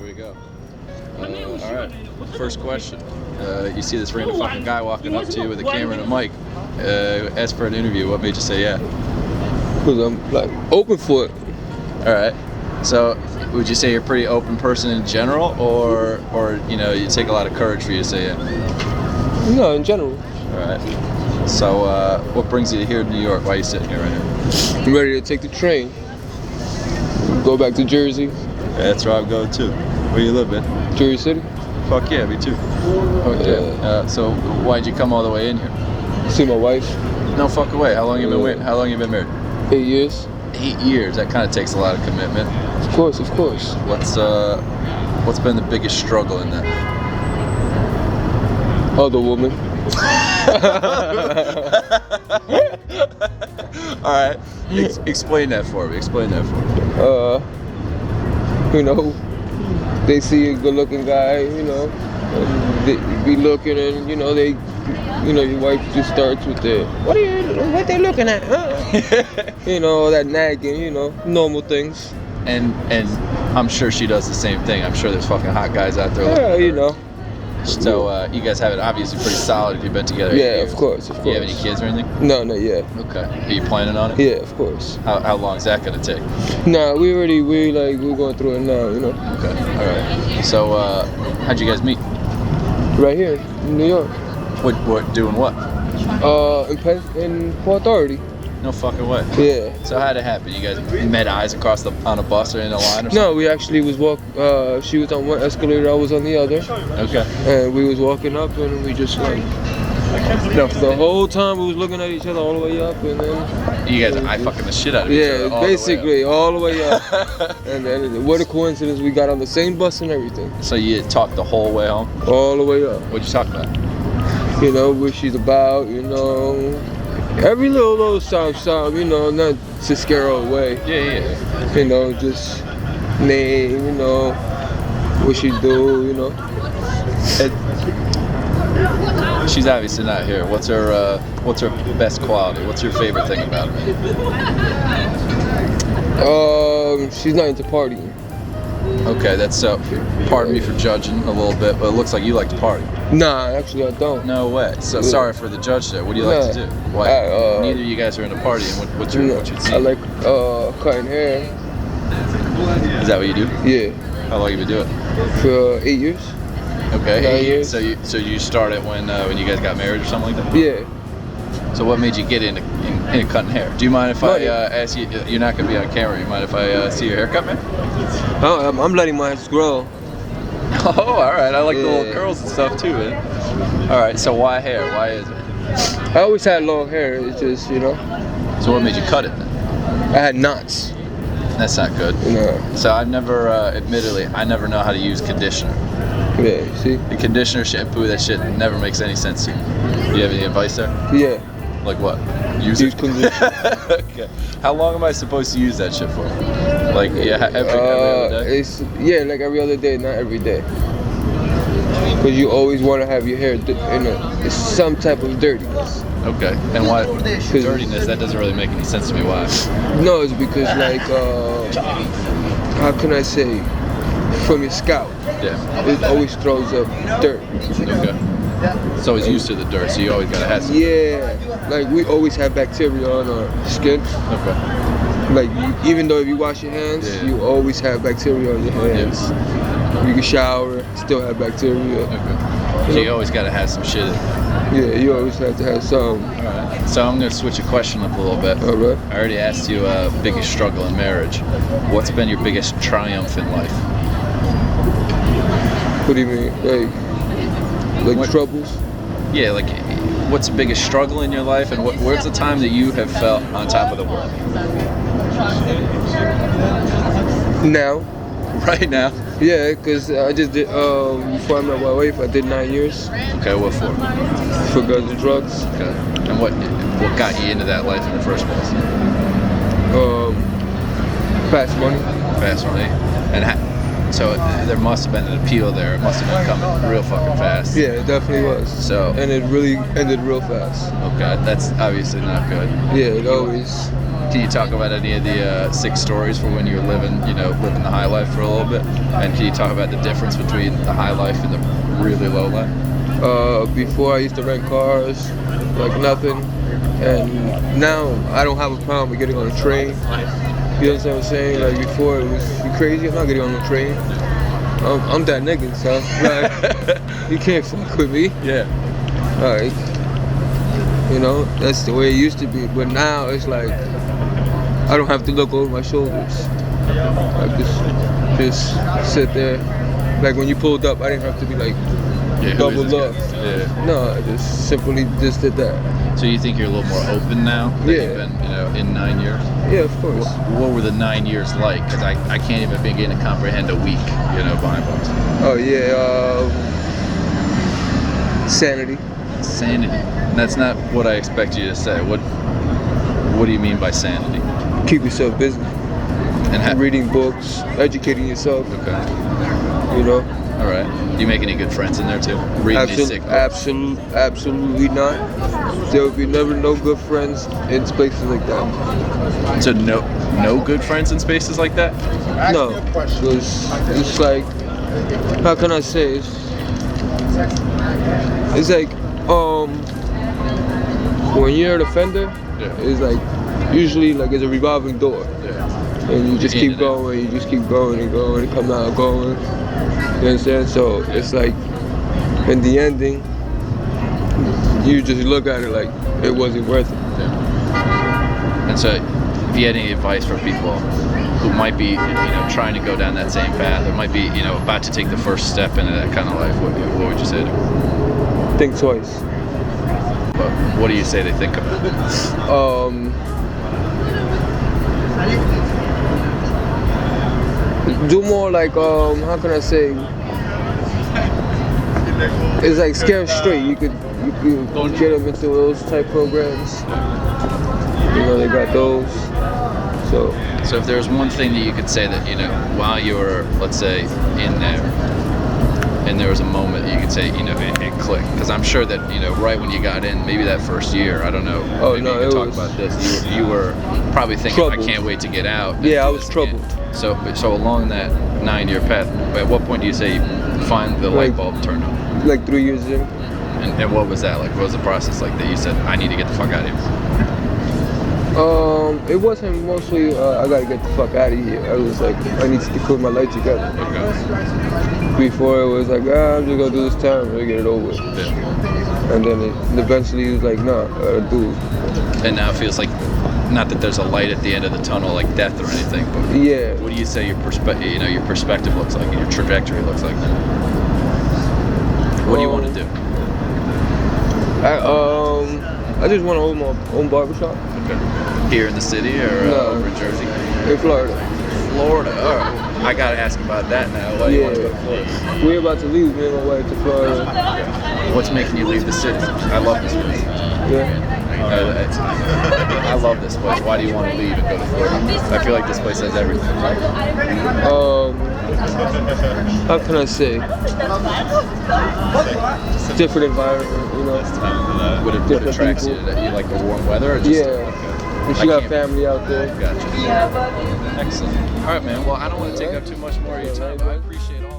we go. All right, first question. You see this random fucking guy walking up to you with a camera and a mic. Ask for an interview. What made you say yeah? Because I'm like open for it. All right. So, would you say you're a pretty open person in general, or you know, you take a lot of courage for you to say yeah? No, in general. All right. So, what brings you here to New York? Why are you sitting here right now? I'm ready to take the train. Go back to Jersey. Yeah, that's where I'm going too. Where you live, man? Jersey City. Fuck yeah, me too. Fuck yeah. So, why'd you come all the way in here? See my wife. No fucking way. How long you been waiting? How long you been married? 8 years. 8 years. That kind of takes a lot of commitment. Of course, of course. What's been the biggest struggle in that? Other woman. All right. Explain that for me. You know, they see a good-looking guy, you know, and they be looking, and your wife just starts with what they looking at, huh? You know, that nagging, normal things. And I'm sure she does the same thing. I'm sure there's fucking hot guys out there. Yeah, you know. So you guys have it obviously pretty solid if you've been together. Yeah, of course. Do you have any kids or anything? No, not yet. Okay. Are you planning on it? Yeah, of course. How long is that gonna take? Nah, we're going through it now, you know. Okay. All right. So how'd you guys meet? Right here in New York. What doing what? In Port Authority. No fucking way. Yeah. So how'd it happen? You guys met eyes on a bus or in a line or something? No, we actually was she was on one escalator, I was on the other. Okay. And we was walking up, and we just the whole time we was looking at each other all the way up, and then you guys eye fucking the shit out of each other. Yeah, basically all the way up. And then what a coincidence, we got on the same bus and everything. So you talked the whole way home? All the way up. What'd you talk about? You know, what she's about, every little sob, not to scare her away. Yeah. Just name, what she do, She's obviously not here. What's her best quality? What's your favorite thing about her? She's not into partying. Okay, that's pardon me for judging a little bit, but it looks like you like to party. Nah, actually I don't. No way. So sorry for the judge there. What do you like to do? Why? Neither of you guys are into partying. What's your scene? I like cutting hair. Is that what you do? Yeah. How long you been doing? For 8 years. Okay. 9 years. So you started when you guys got married or something like that? Yeah. So what made you get into cutting hair? Do you mind if I ask you? You're not gonna be on camera. You mind if I see your haircut, man? I'm letting mine grow. Oh, all right. I like the little curls and stuff too, man. All right. So why hair? Why is it? I always had long hair. It's just, So what made you cut it then? I had knots. That's not good. No. So I've never, admittedly, I never know how to use conditioner. Yeah, you see? The conditioner, shampoo, that shit never makes any sense to me. Do you have any advice there? Yeah. Like what? Use conditioner. Okay. How long am I supposed to use that shit for? Like, every other day? Like every other day, not every day. Because you always want to have your hair in some type of dirtiness. Okay. And why? Dirtiness, that doesn't really make any sense to me. Why? No, it's because how can I say? From your scalp. Yeah. It always throws up dirt. Okay. It's always used to the dirt, so you always gotta have some. Yeah. Like we always have bacteria on our skin. Okay. Like even though if you wash your hands, you always have bacteria on your hands. Yeah. You can shower, still have bacteria. Okay. So you always gotta have some shit in. Yeah, you always have to have some. Alright. So I'm gonna switch the question up a little bit. Alright. I already asked you biggest struggle in marriage. What's been your biggest triumph in life? What do you mean? Like troubles? Yeah, like what's the biggest struggle in your life, and where's the time that you have felt on top of the world? Now. Right now? Yeah, because I just did, before I met my wife, I did 9 years. Okay, what for? For guns and drugs. Okay. And what got you into that life in the first place? Fast money. Fast money. And so there must have been an appeal there. It must have been coming real fucking fast. Yeah, it definitely was. So. And it really ended real fast. Okay, that's obviously not good. Yeah, it always. Can you talk about any of the sick stories for when you were living the high life for a little bit? And can you talk about the difference between the high life and the really low life? Before I used to rent cars like nothing, and now I don't have a problem with getting on a train. You know what I'm saying? Like before it was, you crazy? I'm not getting on a train. I'm that nigga, so like, you can't fuck with me. Yeah. Like, you know, that's the way it used to be. But now it's like I don't have to look over my shoulders. I just sit there. Like when you pulled up, I didn't have to be like double up. Yeah. No, I just simply just did that. So you think you're a little more open now? That Yeah. You've been, in 9 years. Yeah, of course. What were the 9 years like? Because I can't even begin to comprehend a week, behind bars. Oh yeah, sanity. Sanity. And that's not what I expect you to say. What do you mean by sanity? Keep yourself busy. And reading books, educating yourself. Okay. You know. All right. Do you make any good friends in there too? Reading these sick books? Absolutely not. There will be never no good friends in spaces like that. So no good friends in spaces like that? No, because it's like, how can I say? It's like when you're an offender, it's like usually like it's a revolving door, and you just keep going, and going and come out going. You understand? So it's like in the ending, you just look at it like it wasn't worth it. Yeah. And so, if you had any advice for people who might be, trying to go down that same path, or might be, about to take the first step into that kind of life, what would you say to them? Think twice. But what do you say they think about? Do more like how can I say? It's like scare straight. You could get them into those type programs. They got those. So if there's one thing that you could say that while you were, let's say, in there, and there was a moment that you could say it clicked, because I'm sure that right when you got in, maybe that first year, I don't know. Oh maybe no, you could talk about this. You were probably thinking, troubled. I can't wait to get out. Yeah, I was troubled. So along that 9-year path, at what point do you say you find the light bulb turned on? Like 3 years in. And what was that like? What was the process like that you said, I need to get the fuck out of here? It wasn't mostly I gotta get the fuck out of here. I was like, I need to put my life together. Okay. Before it was like, I'm just gonna do this time and get it over with. Yeah. And then eventually it was like, nah, I gotta do it. And now it feels like, not that there's a light at the end of the tunnel like death or anything, but yeah. What do you say your perspective looks like and your trajectory looks like now? What do you want to do? I just want to own my own barbershop. Okay. Here in the city or over in Jersey? In Florida. Florida. All right. I gotta ask about that now. Why do you want to go to Florida? We're about to leave, me and my wife, to Florida. What's making you leave the city? I love this place. Yeah. I love this place. Why do you want to leave and go to Florida? I feel like this place has everything. How can I say? Different environment, What attracts you? That you like the warm weather? Or just, And she got family out there. Gotcha. Excellent. All right, man. Well, I don't want to take up too much more of your time. I appreciate all